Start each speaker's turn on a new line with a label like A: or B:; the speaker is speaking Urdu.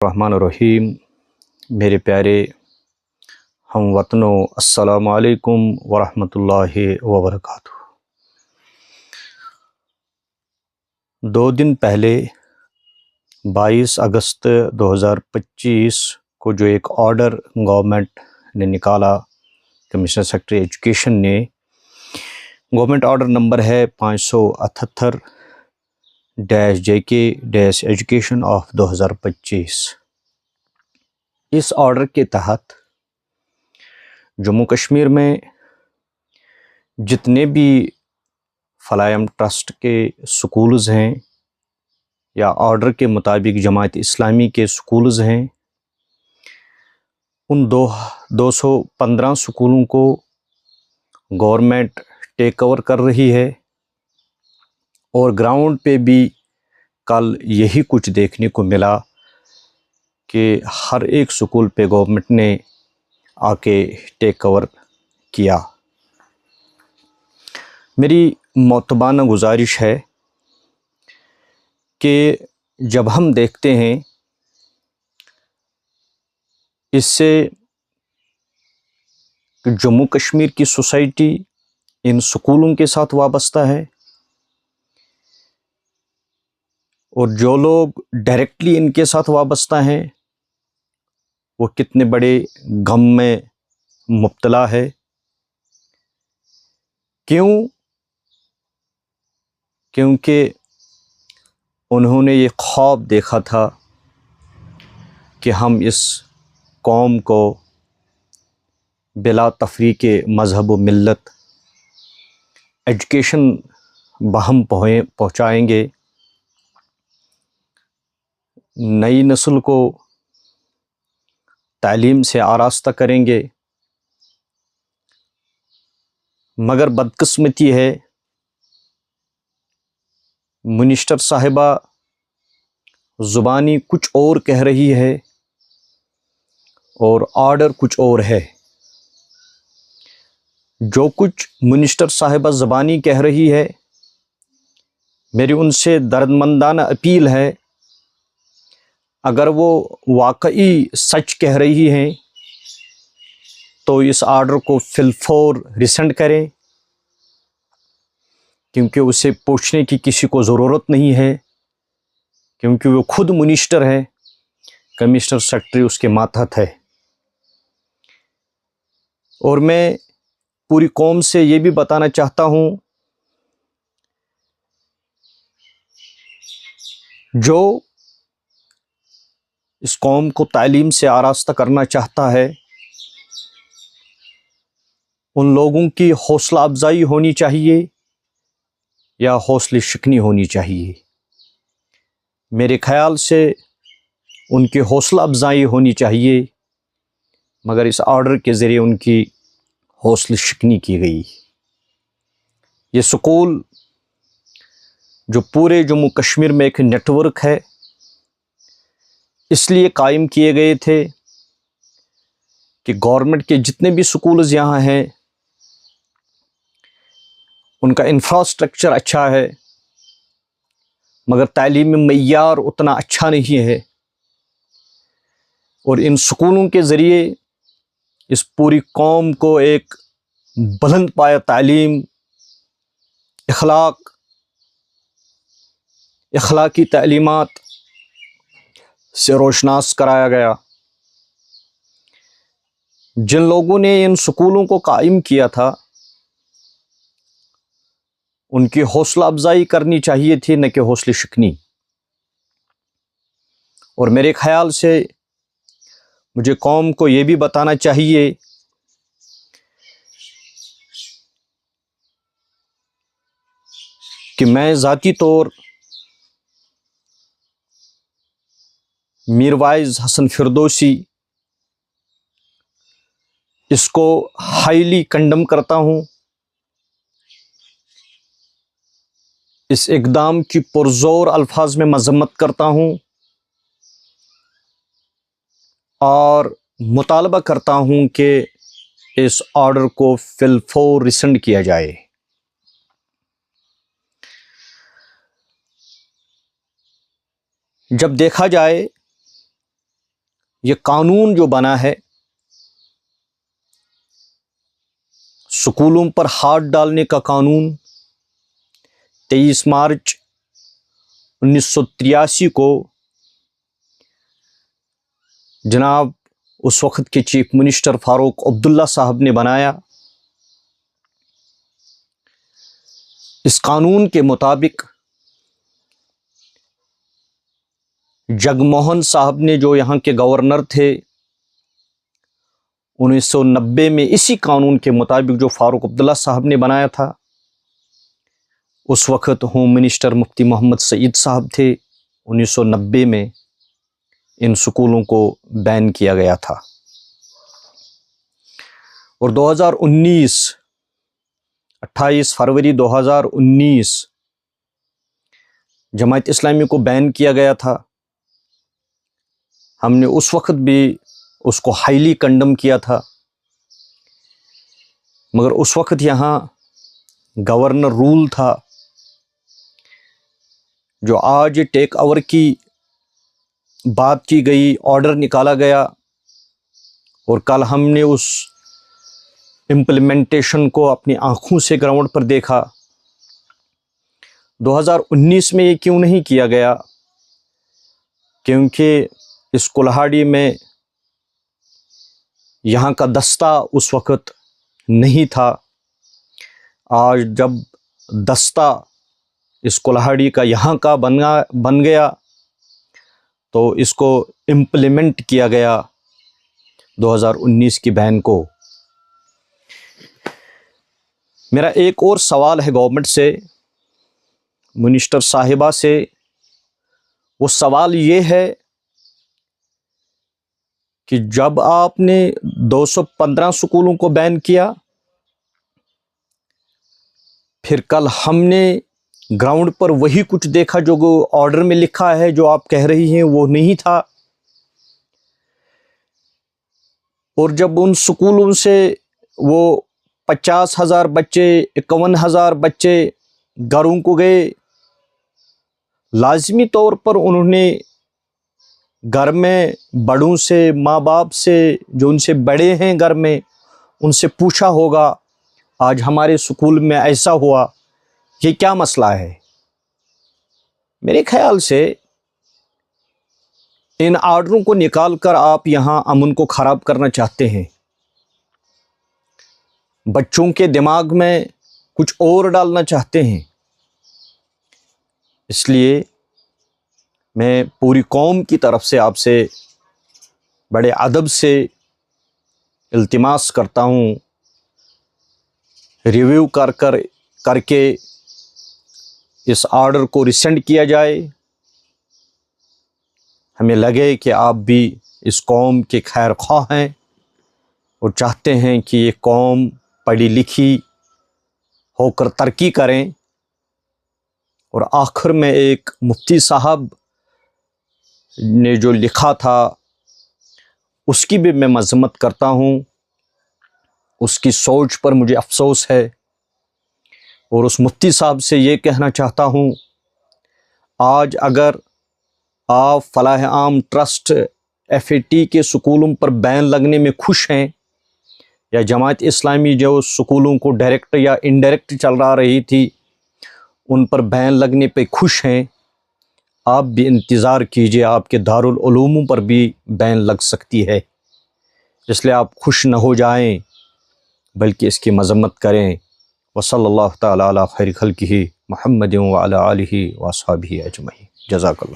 A: الرحمن الرحیم میرے پیارے ہم وطنوں، السلام علیکم ورحمۃ اللہ وبرکاتہ۔ 2 دن پہلے 22 اگست 2025 کو جو ایک آرڈر گورنمنٹ نے نکالا، کمشنر سیکرٹری ایجوکیشن نے، گورنمنٹ آرڈر نمبر ہے 578-JK-ایجوکیشن آف 2025۔ اس آرڈر کے تحت جموں کشمیر میں جتنے بھی فلاحیم ٹرسٹ کے سکولز ہیں یا آرڈر کے مطابق جماعت اسلامی کے سکولز ہیں، ان 215 سکولوں کو گورنمنٹ ٹیک اوور کر رہی ہے، اور گراؤنڈ پہ بھی کل یہی کچھ دیکھنے کو ملا کہ ہر ایک سکول پہ گورنمنٹ نے آ کے ٹیک اوور کیا۔ میری معتبانہ گزارش ہے کہ جب ہم دیکھتے ہیں اس سے کہ جموں کشمیر کی سوسائٹی ان سکولوں کے ساتھ وابستہ ہے، اور جو لوگ ڈائریکٹلی ان کے ساتھ وابستہ ہیں وہ کتنے بڑے غم میں مبتلا ہے۔ کیونکہ انہوں نے یہ خواب دیکھا تھا کہ ہم اس قوم کو بلا تفریق مذہب و ملت ایجوکیشن بہم پہنچائیں گے، نئی نسل کو تعلیم سے آراستہ کریں گے، مگر بدقسمتی ہے منسٹر صاحبہ زبانی کچھ اور کہہ رہی ہے اور آرڈر کچھ اور ہے۔ جو کچھ منسٹر صاحبہ زبانی کہہ رہی ہے، میری ان سے دردمندانہ اپیل ہے، اگر وہ واقعی سچ کہہ رہی ہیں تو اس آرڈر کو فی الفور ریسنڈ کریں، کیونکہ اسے پوچھنے کی کسی کو ضرورت نہیں ہے، کیونکہ وہ خود منسٹر ہے، کمشنر سیکرٹری اس کے ماتحت ہے۔ اور میں پوری قوم سے یہ بھی بتانا چاہتا ہوں، جو اس قوم کو تعلیم سے آراستہ کرنا چاہتا ہے، ان لوگوں کی حوصلہ افزائی ہونی چاہیے یا حوصلہ شکنی ہونی چاہیے۔ میرے خیال سے ان کی حوصلہ افزائی ہونی چاہیے، مگر اس آرڈر کے ذریعے ان کی حوصلہ شکنی کی گئی۔ یہ سکول جو پورے جموں کشمیر میں ایک نیٹ ورک ہے، اس لیے قائم کیے گئے تھے کہ گورنمنٹ کے جتنے بھی سکولز یہاں ہیں ان کا انفراسٹرکچر اچھا ہے، مگر تعلیمی معیار اتنا اچھا نہیں ہے، اور ان سکولوں کے ذریعے اس پوری قوم کو ایک بلند پایہ تعلیم، اخلاقی تعلیمات سے روشناس کرایا گیا۔ جن لوگوں نے ان سکولوں کو قائم کیا تھا ان کی حوصلہ افزائی کرنی چاہیے تھی، نہ کہ حوصلہ شکنی۔ اور میرے خیال سے مجھے قوم کو یہ بھی بتانا چاہیے کہ میں ذاتی طور میروائز حسن فردوسی اس کو ہائیلی کنڈم کرتا ہوں، اس اقدام کی پرزور الفاظ میں مذمت کرتا ہوں، اور مطالبہ کرتا ہوں کہ اس آرڈر کو فی الفور ریسنڈ کیا جائے۔ جب دیکھا جائے یہ قانون جو بنا ہے سکولوں پر ہاتھ ڈالنے کا قانون، 23 مارچ 1983 کو جناب اس وقت کے چیف منسٹر فاروق عبداللہ صاحب نے بنایا۔ اس قانون کے مطابق جگموہن صاحب نے، جو یہاں کے گورنر تھے، 1990 میں اسی قانون کے مطابق جو فاروق عبداللہ صاحب نے بنایا تھا، اس وقت ہوم منسٹر مفتی محمد سعید صاحب تھے، 1990 میں ان سکولوں کو بین کیا گیا تھا۔ اور 28 فروری 2019 جماعت اسلامی کو بین کیا گیا تھا۔ ہم نے اس وقت بھی اس کو ہائیلی کنڈم کیا تھا، مگر اس وقت یہاں گورنر رول تھا، جو آج ٹیک اوور کی بات کی گئی، آرڈر نکالا گیا، اور کل ہم نے اس امپلیمنٹیشن کو اپنی آنکھوں سے گراؤنڈ پر دیکھا۔ 2019 میں یہ کیوں نہیں کیا گیا؟ کیونکہ اس کلہاڑی میں یہاں کا دستہ اس وقت نہیں تھا۔ آج جب دستہ اس کلہاڑی کا یہاں کا بن گیا تو اس کو امپلیمنٹ کیا گیا 2019 کی بین کو۔ میرا ایک اور سوال ہے گورنمنٹ سے، منسٹر صاحبہ سے۔ وہ سوال یہ ہے کہ جب آپ نے 215 سکولوں کو بین کیا، پھر کل ہم نے گراؤنڈ پر وہی کچھ دیکھا جو آرڈر میں لکھا ہے، جو آپ کہہ رہی ہیں وہ نہیں تھا۔ اور جب ان سکولوں سے وہ 50,000 بچے، 51,000 بچے گھروں کو گئے، لازمی طور پر انہوں نے گھر میں بڑوں سے، ماں باپ سے، جو ان سے بڑے ہیں گھر میں، ان سے پوچھا ہوگا آج ہمارے سکول میں ایسا ہوا، یہ کیا مسئلہ ہے؟ میرے خیال سے ان آرڈروں کو نکال کر آپ یہاں امن کو خراب کرنا چاہتے ہیں، بچوں کے دماغ میں کچھ اور ڈالنا چاہتے ہیں۔ اس لیے میں پوری قوم کی طرف سے آپ سے بڑے ادب سے التماس کرتا ہوں، ریویو کر کے اس آرڈر کو ریسینڈ کیا جائے۔ ہمیں لگے کہ آپ بھی اس قوم کے خیر خواہ ہیں اور چاہتے ہیں کہ یہ قوم پڑھی لکھی ہو کر ترقی کریں۔ اور آخر میں ایک مفتی صاحب نے جو لکھا تھا اس کی بھی میں مذمت کرتا ہوں، اس کی سوچ پر مجھے افسوس ہے، اور اس مفتی صاحب سے یہ کہنا چاہتا ہوں، آج اگر آپ فلاح عام ٹرسٹ FAT کے سکولوں پر بین لگنے میں خوش ہیں، یا جماعت اسلامی جو سکولوں کو ڈائریکٹ یا انڈائریکٹ چل رہی تھی ان پر بین لگنے پہ خوش ہیں، آپ بھی انتظار کیجئے، آپ کے دارالعلوموں پر بھی بین لگ سکتی ہے۔ اس لیے آپ خوش نہ ہو جائیں بلکہ اس کی مذمت کریں۔ وصلی اللہ تعالی علی خیر خلقہ محمد وعلی آلہ واصحابہ اجمعین۔ جزاک اللہ۔